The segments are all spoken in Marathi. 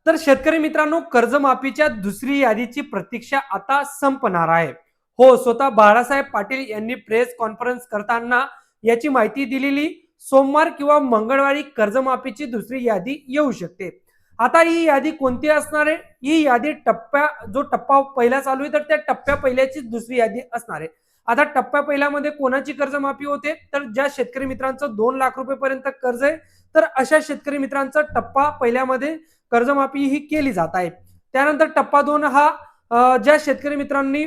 तर शेतकरी मित्रांनो, कर्जमाफीच्या दुसरी यादीची प्रतीक्षा आता संपणार आहे. हो, स्वतः बाळासाहेब पाटील यांनी प्रेस कॉन्फरन्स करताना याची माहिती दिलेली. सोमवार किंवा मंगळवारी कर्जमाफीची दुसरी यादी येऊ शकते. आता ही यादी कोणती असणार आहे? ही यादी जो टप्पा पहिला चालू आहे, तर त्या टप्प्या पहिल्याची दुसरी यादी असणार आहे. आता टप्प्या पहिल्यामध्ये कोणाची कर्जमाफी होते? तर ज्या शेतकरी मित्रांचं 2 लाख रुपये पर्यंत कर्ज आहे, तर अशा शेतकरी मित्रांचा टप्पा पहिल्यामध्ये कर्जमाफी ही केली जात आहे. त्यानंतर टप्पा 2 हा ज्या शेतकरी मित्रांनी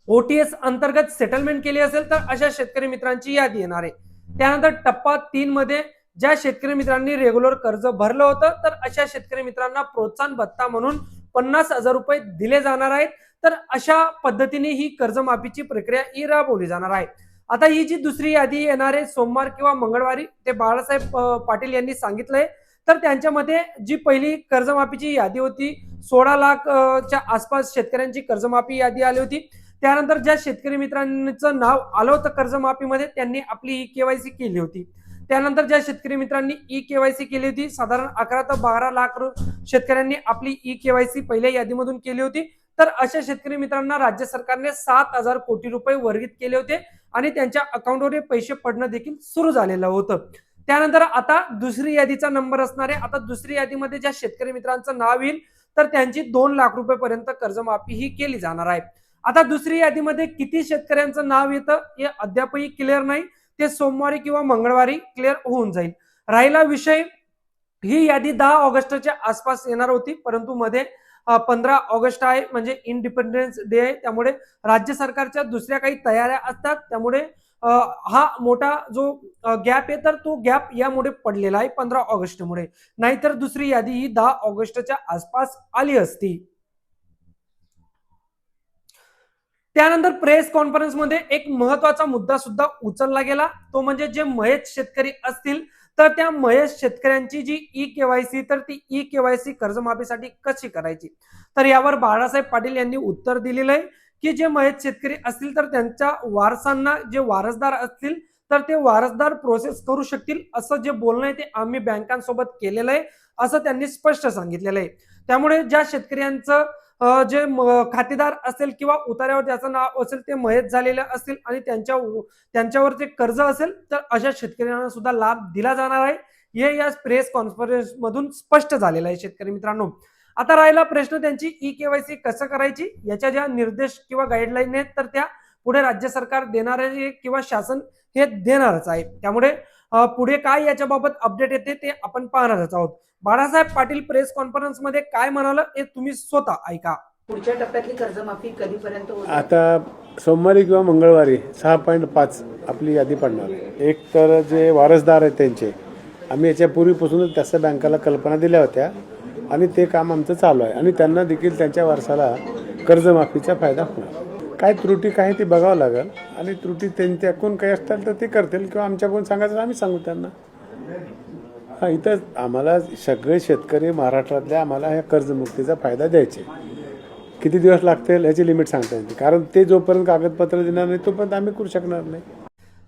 ओटीएस अंतर्गत सेटलमेंट केली असेल, तर अशा शेतकरी मित्रांची यादी येणार आहे. त्यानंतर टप्पा 3 मध्ये ज्या शेतकरी मित्रांनी रेग्युलर कर्ज भरलं होतं, तर अशा शेतकरी मित्रांना प्रोत्साहन भत्ता म्हणून 50,000 रुपये दिले जाणार आहेत. तर अशा पद्धतीने ही कर्जमाफीची प्रक्रिया ही राबवली जाणार आहे. आता ही जी दुसरी यादी येणार आहे सोमवार किंवा मंगळवारी, ते बाळासाहेब पाटील यांनी सांगितलंय. तर त्यांच्यामध्ये जी पहिली कर्जमाफीची यादी होती, 16 लाख च्या आसपास शेतकऱ्यांची कर्जमाफी यादी आली होती. त्यानंतर ज्या शेतकरी मित्रांचं नाव आलं होतं कर्जमाफीमध्ये, त्यांनी आपली ई केवायसी केली होती. त्यानंतर ज्या शेतकरी मित्रांनी ई केवायसी केली होती, साधारण 11 ते 12 लाख शेतकऱ्यांनी आपली ई केवायसी पहिल्या यादीमधून केली होती. तर अशा शेतकरी मित्रांना राज्य सरकारने 7,000 कोटी रुपये वर्गित केले होते आणि त्यांच्या अकाउंटवर पैसे पडणं देखील सुरू झालेलं होतं. त्यानंतर आता दुसरी यादीचा नंबर असणार आहे. आता दुसरी यादीमध्ये ज्या शेतकरी मित्रांचं नाव येईल, तर त्यांची 2 लाख रुपये पर्यंत कर्जमाफी ही केली जाणार आहे. आता दुसरी यादीमध्ये किती शेतकऱ्यांचं नाव येतं हे अद्यापही क्लिअर नाही. ते सोमवारी किंवा मंगळवारी क्लिअर होऊन जाईल. राहिला विषय, ही यादी 10 ऑगस्टच्या आसपास येणार होती, परंतु मध्ये 15 ऑगस्ट आहे, म्हणजे इंडिपेंडन्स डे आहे. त्यामुळे राज्य सरकारच्या दुसऱ्या काही तयाऱ्या असतात. त्यामुळे हा मोठा जो गॅप आहे, तर तो गॅप यामुळे पडलेला आहे 15 ऑगस्टमुळे. नाहीतर दुसरी यादी ही 10 ऑगस्टच्या आसपास आली असती. त्यानंतर प्रेस कॉन्फरन्समध्ये एक महत्वाचा मुद्दा सुद्धा उचलला गेला. तो म्हणजे जे मयत शेतकरी असतील, तर त्या मयत शेतकऱ्यांची जी ई केवायसी, तर ती ई केवायसी कर्जमाफीसाठी कशी करायची? तर यावर बाळासाहेब पाटील यांनी उत्तर दिलेलं आहे, की जे मयत शेतकरी असतील, तर त्यांच्या वारसांना जे वारसदार असतील, तर ते वारसदार प्रोसेस करू शकतील. असं जे बोलणं आहे ते आम्ही बँकांसोबत केलेलं आहे, असं त्यांनी स्पष्ट सांगितलेलं आहे. त्यामुळे ज्या शेतकऱ्यांचं जे खातेदार असेल किंवा उतार्यावर ज्याचं नाव असेल, ते मयत झालेले असतील आणि त्यांच्यावर जे कर्ज असेल, तर अशा शेतकऱ्यांना सुद्धा लाभ दिला जाणार आहे. हे या प्रेस कॉन्फरन्स मधून स्पष्ट झालेलं आहे शेतकरी मित्रांनो. आता राहिला प्रश्न, त्यांची ई केवायसी कसं करायची, याच्या ज्या निर्देश किंवा गाईडलाईन आहेत, तर त्या पुढे राज्य सरकार देणार आहे किंवा शासन हे देणारच आहे. त्यामुळे पुढे काय याच्याबाबत अपडेट येते ते आपण पाहणारच आहोत. बाळासाहेब पाटील प्रेस कॉन्फरन्स मध्ये काय म्हणालं हे तुम्ही स्वतः ऐका. पुढच्या टप्प्यातली कर्जमाफी कधीपर्यंत होईल? आता सोमवारी किंवा मंगळवारी 6.5 आपली यादी पडणार. एक तर जे वारसदार आहेत त्यांचे, आम्ही याच्यापूर्वीपासूनच त्याच्या बँकाला कल्पना दिल्या होत्या आणि ते काम आमचं चालू आहे आणि त्यांना देखील त्यांच्या वारसाला कर्जमाफीचा फायदा होणार. काय त्रुटी काय ती बघावं लागेल आणि त्रुटी त्यांच्याकडून काही असतील तर ते करतील किंवा आमच्याकडून सांगायचं आम्ही सांगू त्यांना. हा, इथं आम्हाला सगळे शेतकरी महाराष्ट्रातले आम्हाला ह्या कर्जमुक्तीचा फायदा द्यायचे. किती दिवस लागतील याची लिमिट सांगता येते, कारण ते जोपर्यंत कागदपत्र देणार नाही तोपर्यंत आम्ही करू शकणार नाही.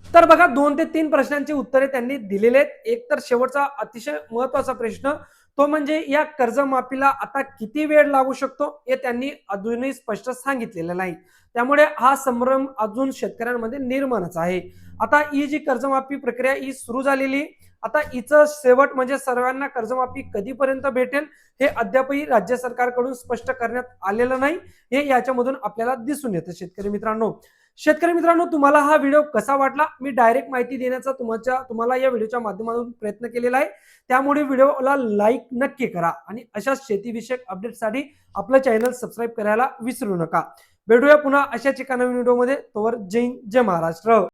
तर बघा, 2 ते 3 प्रश्नांची उत्तरे त्यांनी दिलेली आहेत. एक तर शेवटचा अतिशय महत्वाचा प्रश्न, तो म्हणजे या कर्जमाफीला आता किती वेळ लागू शकतो हे त्यांनी अजूनही स्पष्ट सांगितलेलं नाही. त्यामुळे हा संभ्रम अजून शेतकऱ्यांमध्ये निर्माणच आहे. आता ही जी कर्जमाफी प्रक्रिया ही सुरू झालेली, आता हिचं शेवट म्हणजे सर्वांना कर्जमाफी कधीपर्यंत भेटेल हे अद्यापही राज्य सरकारकडून स्पष्ट करण्यात आलेलं नाही. हे याच्यामधून आपल्याला दिसून येतं. शेतकरी मित्रांनो, तुम्हाला हा व्हिडिओ कसा वाटला? मी डायरेक्ट माहिती देण्याचा तुम्हाला या व्हिडिओच्या माध्यमातून प्रयत्न केलेला आहे. त्यामुळे व्हिडिओला लाईक नक्की करा आणि अशाच शेतीविषयक अपडेटसाठी आपलं चॅनल सबस्क्राईब करायला विसरू नका. भेटूया पुन्हा अशाच एका नवीन व्हिडिओमध्ये. तोवर जय हिंद, जय महाराष्ट्र.